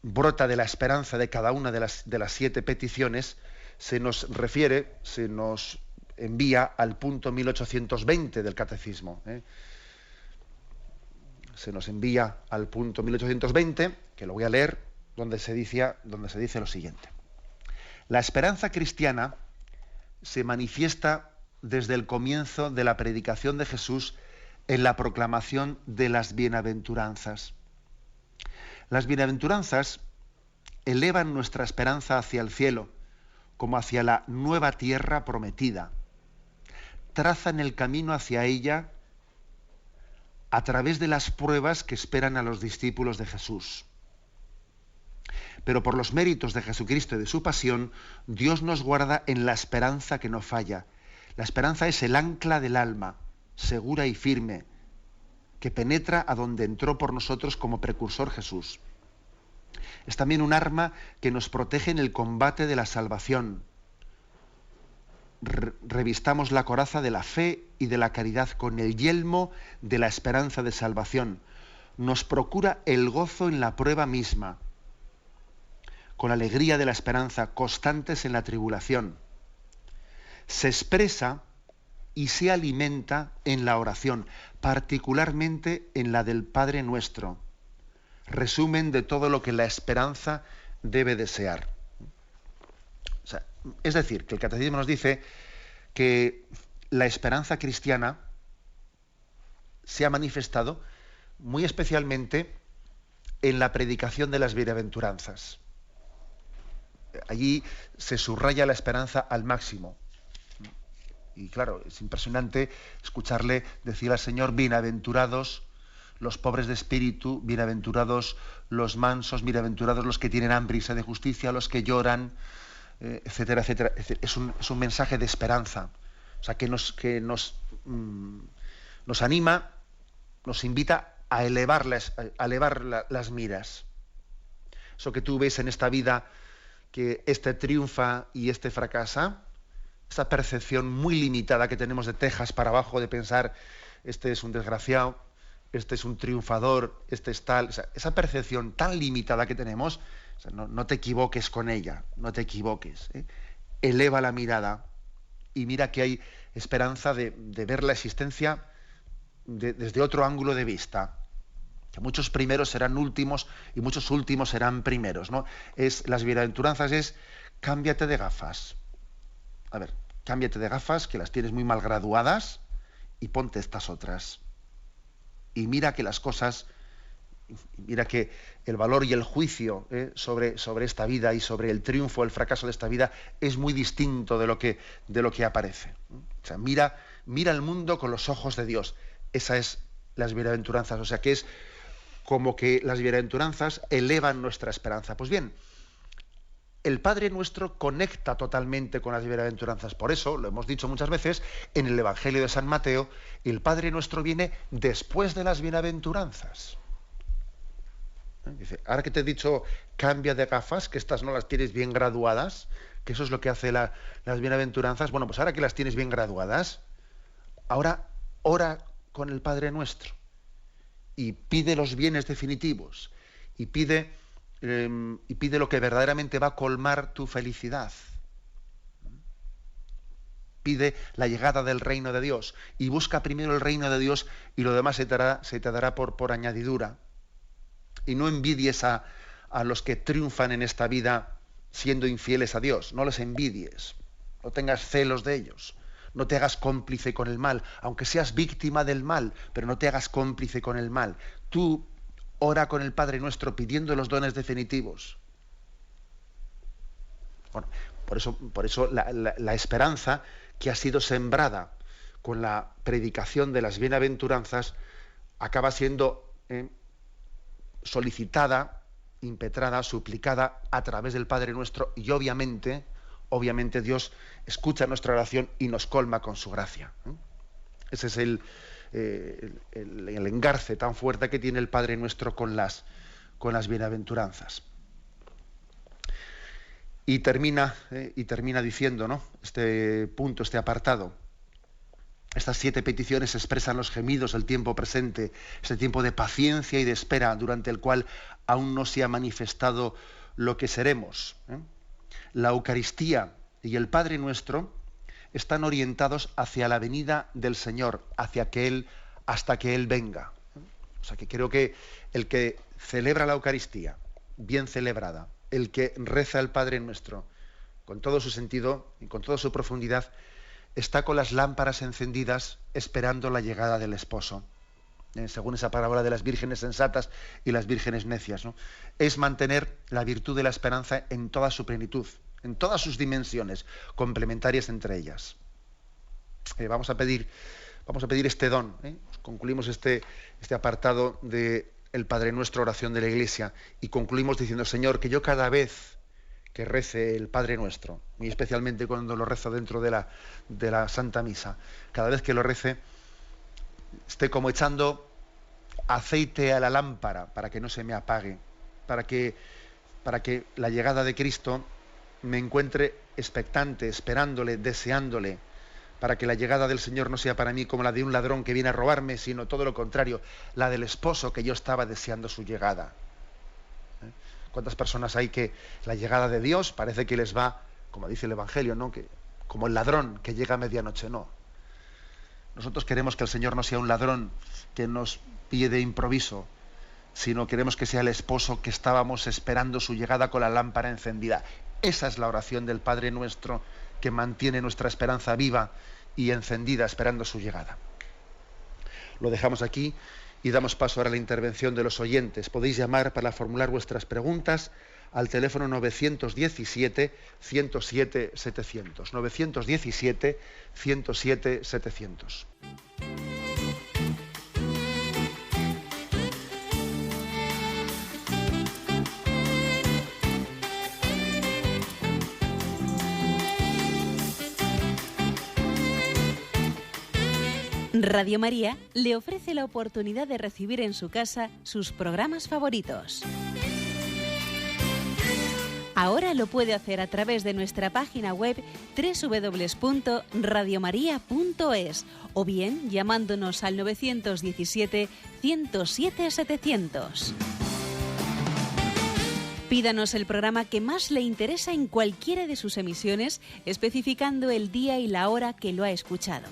brota de la esperanza de cada una de las 7 peticiones, se nos envía al punto 1820 del Catecismo. Se nos envía al punto 1820, que lo voy a leer, donde se dice lo siguiente. La esperanza cristiana se manifiesta desde el comienzo de la predicación de Jesús en la proclamación de las bienaventuranzas. Las bienaventuranzas elevan nuestra esperanza hacia el cielo, como hacia la nueva tierra prometida. Trazan el camino hacia ella a través de las pruebas que esperan a los discípulos de Jesús. Pero por los méritos de Jesucristo y de su pasión, Dios nos guarda en la esperanza que no falla. La esperanza es el ancla del alma, segura y firme, que penetra a donde entró por nosotros como precursor Jesús. Es también un arma que nos protege en el combate de la salvación. Revistamos la coraza de la fe y de la caridad con el yelmo de la esperanza de salvación. Nos procura el gozo en la prueba misma, con la alegría de la esperanza, constantes en la tribulación. Se expresa y se alimenta en la oración, particularmente en la del Padre Nuestro, resumen de todo lo que la esperanza debe desear. O sea, es decir, que el catecismo nos dice que la esperanza cristiana se ha manifestado muy especialmente en la predicación de las bienaventuranzas. Allí se subraya la esperanza al máximo. Y claro, es impresionante escucharle decir al Señor: bienaventurados los pobres de espíritu, bienaventurados los mansos, bienaventurados los que tienen hambre y sed de justicia, los que lloran, etcétera, etcétera. Es un mensaje de esperanza, o sea, que nos anima, nos invita a elevar las miras. Eso que tú ves en esta vida, que este triunfa y este fracasa, esta percepción muy limitada que tenemos de tejas para abajo, de pensar: este es un desgraciado, este es un triunfador, este es tal. O sea, esa percepción tan limitada que tenemos, o sea, no te equivoques con ella, no te equivoques. Eleva la mirada y mira que hay esperanza de ver la existencia desde otro ángulo de vista. Que muchos primeros serán últimos y muchos últimos serán primeros, ¿no? Las bienaventuranzas es: cámbiate de gafas. A ver, cámbiate de gafas, que las tienes muy mal graduadas, y ponte estas otras. Y mira que las cosas, mira que el valor y el juicio sobre esta vida y sobre el triunfo o el fracaso de esta vida es muy distinto de lo que aparece. O sea, mira el mundo con los ojos de Dios. Esa es las bienaventuranzas. O sea, que es como que las bienaventuranzas elevan nuestra esperanza. Pues bien, el Padre Nuestro conecta totalmente con las bienaventuranzas. Por eso, lo hemos dicho muchas veces, en el Evangelio de San Mateo, el Padre Nuestro viene después de las bienaventuranzas. Dice: ahora que te he dicho cambia de gafas, que estas no las tienes bien graduadas, que eso es lo que hace las bienaventuranzas, bueno, pues ahora que las tienes bien graduadas, ahora ora con el Padre Nuestro y pide los bienes definitivos y pide lo que verdaderamente va a colmar tu felicidad. Pide la llegada del reino de Dios y busca primero el reino de Dios, y lo demás se te dará por añadidura. Y no envidies a los que triunfan en esta vida siendo infieles a Dios. No les envidies, no tengas celos de ellos, no te hagas cómplice con el mal, aunque seas víctima del mal, pero no te hagas cómplice con el mal. Tú ora con el Padre Nuestro pidiendo los dones definitivos. Bueno, por eso la esperanza que ha sido sembrada con la predicación de las bienaventuranzas acaba siendo solicitada, impetrada, suplicada a través del Padre Nuestro, y obviamente Dios escucha nuestra oración y nos colma con su gracia. Ese es el engarce tan fuerte que tiene el Padre Nuestro con las bienaventuranzas. Y termina diciendo, ¿no?, este punto, este apartado: estas 7 peticiones expresan los gemidos del tiempo presente, este tiempo de paciencia y de espera durante el cual aún no se ha manifestado lo que seremos. La Eucaristía y el Padre Nuestro están orientados hacia la venida del Señor, hasta que Él venga. O sea, que creo que el que celebra la Eucaristía bien celebrada, el que reza el Padre Nuestro, con todo su sentido y con toda su profundidad, está con las lámparas encendidas esperando la llegada del esposo. Según esa parábola de las vírgenes sensatas y las vírgenes necias, ¿no? Es mantener la virtud de la esperanza en toda su plenitud, en todas sus dimensiones, complementarias entre ellas. Vamos a pedir este don. Concluimos este apartado de el Padre Nuestro, oración de la Iglesia, y concluimos diciendo: Señor, que yo cada vez que rece el Padre Nuestro, muy especialmente cuando lo rezo dentro de la Santa Misa, cada vez que lo rece, esté como echando aceite a la lámpara para que no se me apague, para que la llegada de Cristo me encuentre expectante, esperándole, deseándole, para que la llegada del Señor no sea para mí como la de un ladrón que viene a robarme, sino todo lo contrario, la del esposo que yo estaba deseando su llegada. ¿Cuántas personas hay que la llegada de Dios parece que les va, como dice el Evangelio, ¿no?, que como el ladrón que llega a medianoche? No. Nosotros queremos que el Señor no sea un ladrón que nos pille de improviso, sino queremos que sea el esposo que estábamos esperando su llegada con la lámpara encendida. Esa es la oración del Padre Nuestro, que mantiene nuestra esperanza viva y encendida esperando su llegada. Lo dejamos aquí y damos paso ahora a la intervención de los oyentes. Podéis llamar para formular vuestras preguntas al teléfono 917-107-700. 917-107-700. Radio María le ofrece la oportunidad de recibir en su casa sus programas favoritos. Ahora lo puede hacer a través de nuestra página web www.radiomaria.es o bien llamándonos al 917-107-700. Pídanos el programa que más le interesa en cualquiera de sus emisiones, especificando el día y la hora que lo ha escuchado.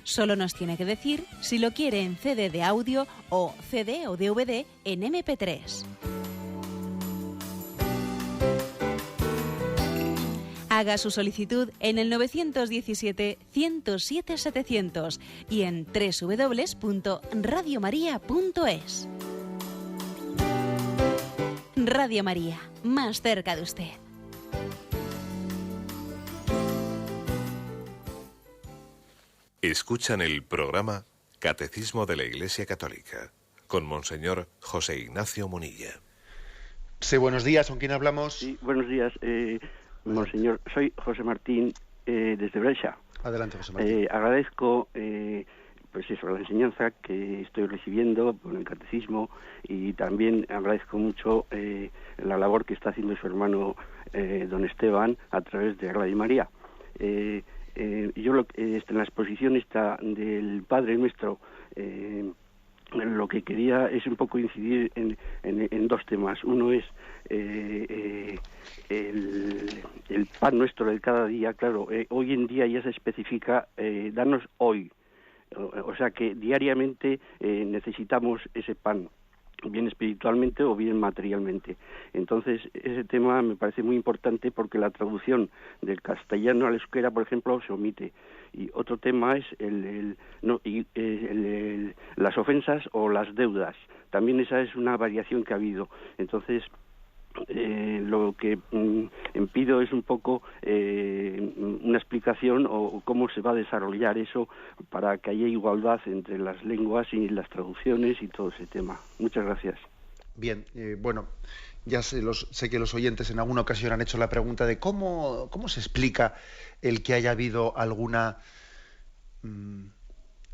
Solo nos tiene que decir si lo quiere en CD de audio o CD o DVD en MP3. Haga su solicitud en el 917-107-700 y en www.radiomaria.es. Radio María, más cerca de usted. Escuchan el programa Catecismo de la Iglesia Católica con Monseñor José Ignacio Munilla. Sí, buenos días, ¿con quién hablamos? Sí, buenos días, Monseñor. Soy José Martín, desde Brescia. Adelante, José Martín. Agradezco pues eso, la enseñanza que estoy recibiendo por el Catecismo, y también agradezco mucho la labor que está haciendo su hermano don Esteban a través de Radio María. Yo en la exposición esta del Padre Nuestro, lo que quería es un poco incidir en dos temas. Uno es el pan nuestro de cada día. Claro, hoy en día ya se especifica danos hoy, o sea que diariamente necesitamos ese pan, bien espiritualmente o bien materialmente. Entonces, ese tema me parece muy importante porque la traducción del castellano al euskera, por ejemplo, se omite. Y otro tema es las ofensas o las deudas. También esa es una variación que ha habido. Entonces, lo que pido es un poco una explicación o cómo se va a desarrollar eso para que haya igualdad entre las lenguas y las traducciones y todo ese tema. Muchas gracias. Bien, bueno, ya sé que los oyentes en alguna ocasión han hecho la pregunta de cómo se explica el que haya habido alguna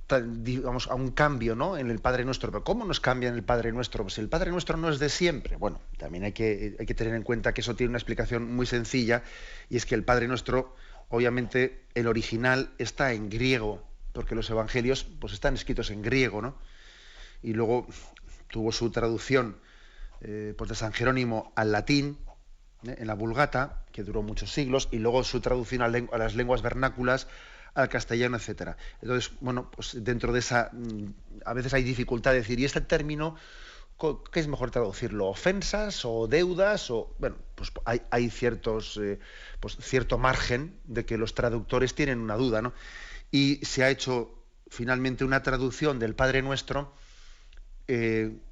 digamos, a un cambio, ¿no?, en el Padre Nuestro. Pero ¿cómo nos cambia en el Padre Nuestro? Pues el Padre Nuestro no es de siempre. Bueno, también hay que tener en cuenta que eso tiene una explicación muy sencilla, y es que el Padre Nuestro, obviamente, el original está en griego, porque los evangelios pues están escritos en griego, ¿no? Y luego tuvo su traducción pues de San Jerónimo al latín, en la Vulgata, que duró muchos siglos, y luego su traducción a las lenguas vernáculas, al castellano, etcétera. Entonces, bueno, pues dentro de esa, a veces hay dificultad de decir, ¿y este término ¿qué es mejor traducirlo? ¿Ofensas o deudas? O, bueno, pues hay ciertos, pues cierto margen de que los traductores tienen una duda, ¿no? Y se ha hecho finalmente una traducción del Padre Nuestro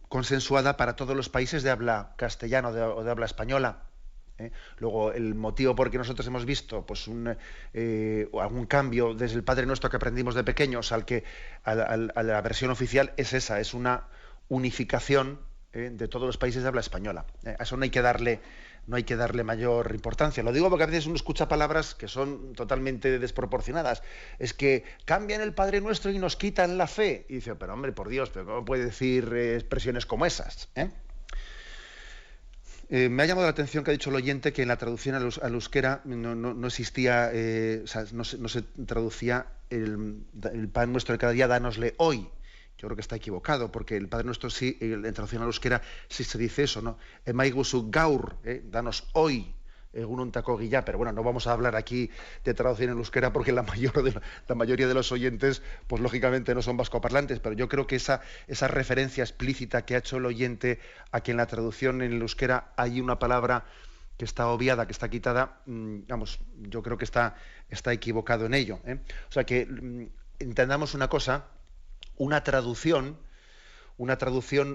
consensuada para todos los países de habla castellana o de habla española. Luego, el motivo por que nosotros hemos visto pues algún cambio desde el Padre Nuestro que aprendimos de pequeños a la versión oficial es esa, es una unificación de todos los países de habla española. A eso no hay que darle mayor importancia. Lo digo porque a veces uno escucha palabras que son totalmente desproporcionadas. Es que cambian el Padre Nuestro y nos quitan la fe. Y dice, pero hombre, por Dios, ¿pero cómo puede decir expresiones como esas? Me ha llamado la atención que ha dicho el oyente que en la traducción al euskera no existía, o sea, no se traducía el pan nuestro de cada día, dánosle hoy. Yo creo que está equivocado, porque el Padre Nuestro sí, en traducción al euskera sí se dice eso, ¿no? Emaigusu gaur, danos hoy, egunon takogia, pero bueno, no vamos a hablar aquí de traducción en euskera porque la mayoría de los oyentes, pues lógicamente no son vascoparlantes, pero yo creo que esa referencia explícita que ha hecho el oyente a que en la traducción en el euskera hay una palabra que está obviada, que está quitada, vamos, yo creo que está equivocado en ello. O sea que entendamos una cosa, una traducción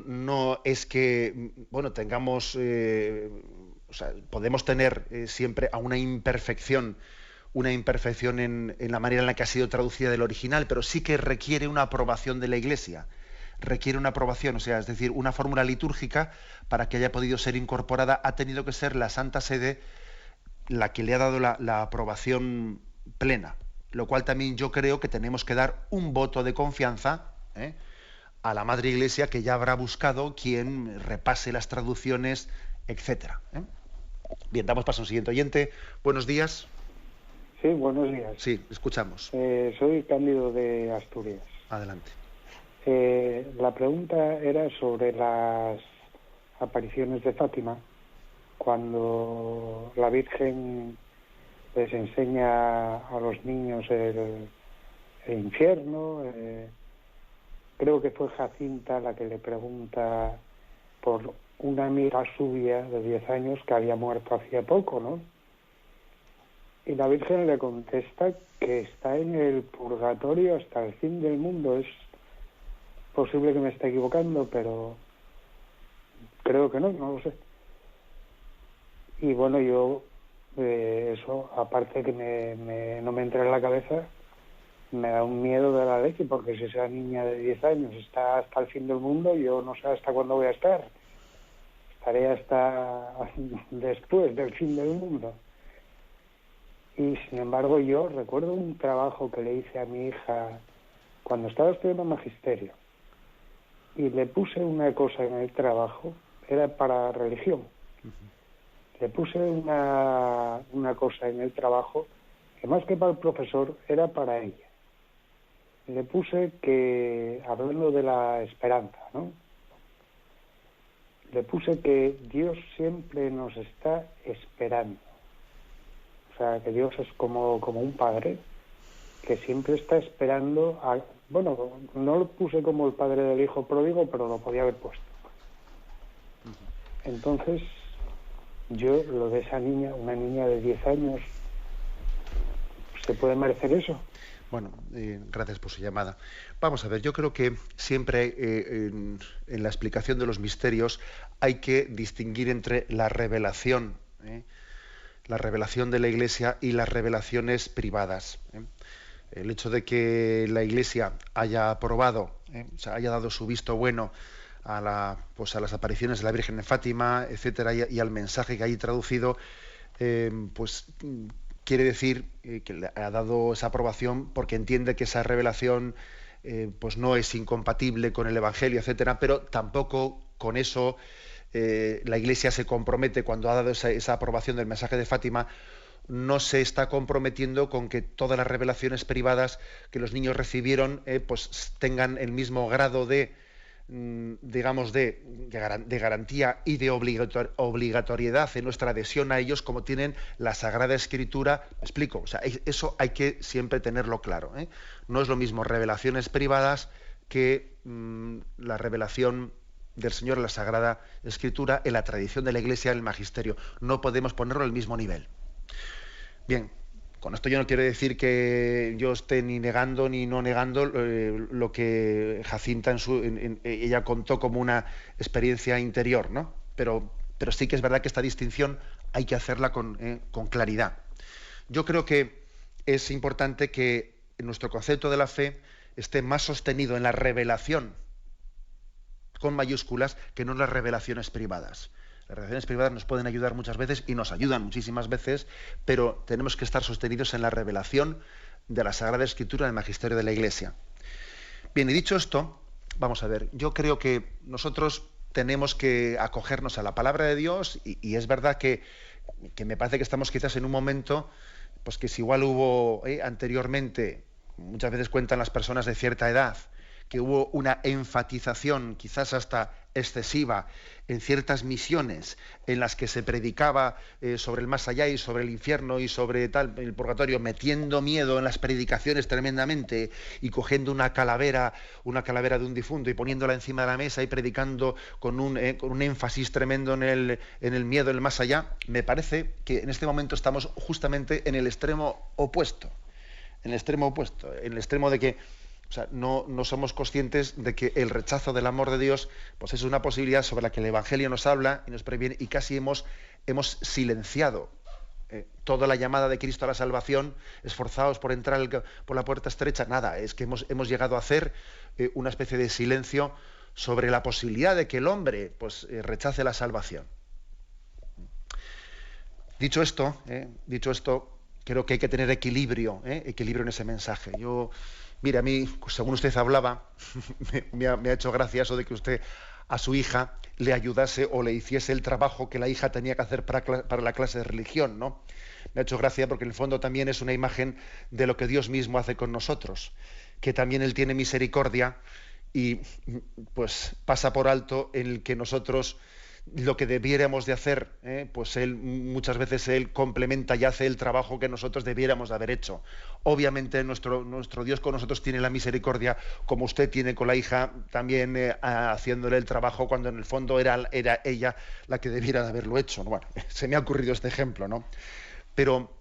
no es que, bueno, tengamos, o sea, podemos tener siempre a una imperfección en la manera en la que ha sido traducida del original, pero sí que requiere una aprobación de la Iglesia, requiere una aprobación, o sea, es decir, una fórmula litúrgica para que haya podido ser incorporada, ha tenido que ser la Santa Sede la que le ha dado la aprobación plena, lo cual también yo creo que tenemos que dar un voto de confianza a la Madre Iglesia, que ya habrá buscado quien repase las traducciones, etcétera. Bien, damos paso a un siguiente oyente. Buenos días. Sí, buenos días. Sí, escuchamos. Soy Cándido de Asturias. Adelante. La pregunta era sobre las apariciones de Fátima, cuando la Virgen les enseña a los niños el infierno. Creo que fue Jacinta la que le pregunta por una amiga suya de 10 años que había muerto hacía poco, ¿no? Y la Virgen le contesta que está en el purgatorio hasta el fin del mundo. Es posible que me esté equivocando, pero creo que no lo sé. Y bueno, yo eso, aparte que no me entra en la cabeza, me da un miedo de la leche, porque si esa niña de 10 años está hasta el fin del mundo, yo no sé hasta cuándo voy a estar. Estaré hasta después del fin del mundo. Y sin embargo, yo recuerdo un trabajo que le hice a mi hija cuando estaba estudiando magisterio, y le puse una cosa en el trabajo, era para religión. Le puse una cosa en el trabajo que más que para el profesor era para ella. Le puse que, hablando de la esperanza, ¿no? Le puse que Dios siempre nos está esperando. O sea, que Dios es como un padre que siempre está esperando a... Bueno, no lo puse como el padre del hijo pródigo, pero lo podía haber puesto. Entonces, yo lo de esa niña, una niña de 10 años, ¿se puede merecer eso? Bueno, gracias por su llamada. Vamos a ver, yo creo que siempre en la explicación de los misterios hay que distinguir entre la revelación de la Iglesia y las revelaciones privadas. El hecho de que la Iglesia haya aprobado, o sea, haya dado su visto bueno a las apariciones de la Virgen en Fátima, etcétera, y al mensaje que hay traducido, pues quiere decir que le ha dado esa aprobación porque entiende que esa revelación pues no es incompatible con el Evangelio, etcétera, pero tampoco con eso la Iglesia se compromete, cuando ha dado esa aprobación del mensaje de Fátima, no se está comprometiendo con que todas las revelaciones privadas que los niños recibieron pues tengan el mismo grado de digamos de garantía y de obligatoriedad en nuestra adhesión a ellos como tienen la Sagrada Escritura. Me explico, o sea, eso hay que siempre tenerlo claro, ¿eh? No es lo mismo revelaciones privadas que la revelación del Señor en la Sagrada Escritura, en la tradición de la Iglesia, en el magisterio. No podemos ponerlo al mismo nivel. Bien, con esto yo no quiero decir que yo esté ni negando ni no negando lo que Jacinta ella contó como una experiencia interior, ¿no? Pero sí que es verdad que esta distinción hay que hacerla con claridad. Yo creo que es importante que nuestro concepto de la fe esté más sostenido en la revelación, con mayúsculas, que no en las revelaciones privadas. Las revelaciones privadas nos pueden ayudar muchas veces y nos ayudan muchísimas veces, pero tenemos que estar sostenidos en la revelación de la Sagrada Escritura del magisterio de la Iglesia. Bien, y dicho esto, vamos a ver, yo creo que nosotros tenemos que acogernos a la palabra de Dios y es verdad que me parece que estamos quizás en un momento, pues que si igual hubo anteriormente, muchas veces cuentan las personas de cierta edad, que hubo una enfatización quizás hasta excesiva en ciertas misiones en las que se predicaba sobre el más allá y sobre el infierno y sobre el purgatorio, metiendo miedo en las predicaciones tremendamente y cogiendo una calavera de un difunto y poniéndola encima de la mesa y predicando con un énfasis tremendo en el miedo, en el más allá. Me parece que en este momento estamos justamente en el extremo opuesto, en el extremo de que no somos conscientes de que el rechazo del amor de Dios pues es una posibilidad sobre la que el Evangelio nos habla y nos previene, y casi hemos silenciado toda la llamada de Cristo a la salvación, esforzados por entrar por la puerta estrecha. Nada, es que hemos llegado a hacer una especie de silencio sobre la posibilidad de que el hombre pues rechace la salvación. Dicho esto, creo que hay que tener equilibrio en ese mensaje. Mire, a mí, según usted hablaba, me ha hecho gracia eso de que usted a su hija le ayudase o le hiciese el trabajo que la hija tenía que hacer para la clase de religión, ¿no? Me ha hecho gracia porque en el fondo también es una imagen de lo que Dios mismo hace con nosotros, que también Él tiene misericordia y pues pasa por alto en el que nosotros lo que debiéramos de hacer, pues muchas veces Él complementa y hace el trabajo que nosotros debiéramos de haber hecho. Obviamente nuestro Dios con nosotros tiene la misericordia, como usted tiene con la hija, también haciéndole el trabajo cuando en el fondo era ella la que debiera de haberlo hecho. Bueno, se me ha ocurrido este ejemplo, ¿no? Pero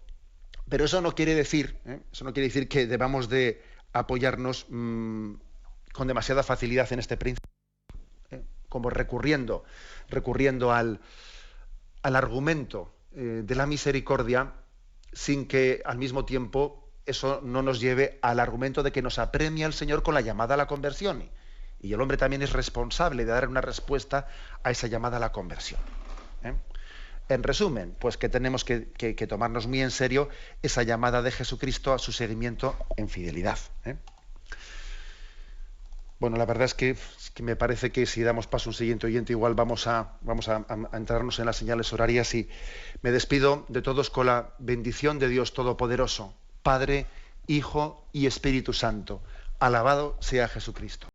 eso no quiere decir, que debamos de apoyarnos con demasiada facilidad en este principio, como recurriendo al argumento de la misericordia, sin que al mismo tiempo eso no nos lleve al argumento de que nos apremia el Señor con la llamada a la conversión. Y el hombre también es responsable de dar una respuesta a esa llamada a la conversión. En resumen, pues que tenemos que tomarnos muy en serio esa llamada de Jesucristo a su seguimiento en fidelidad. Bueno, la verdad es que me parece que si damos paso a un siguiente oyente, igual vamos a entrarnos en las señales horarias, y me despido de todos con la bendición de Dios Todopoderoso, Padre, Hijo y Espíritu Santo. Alabado sea Jesucristo.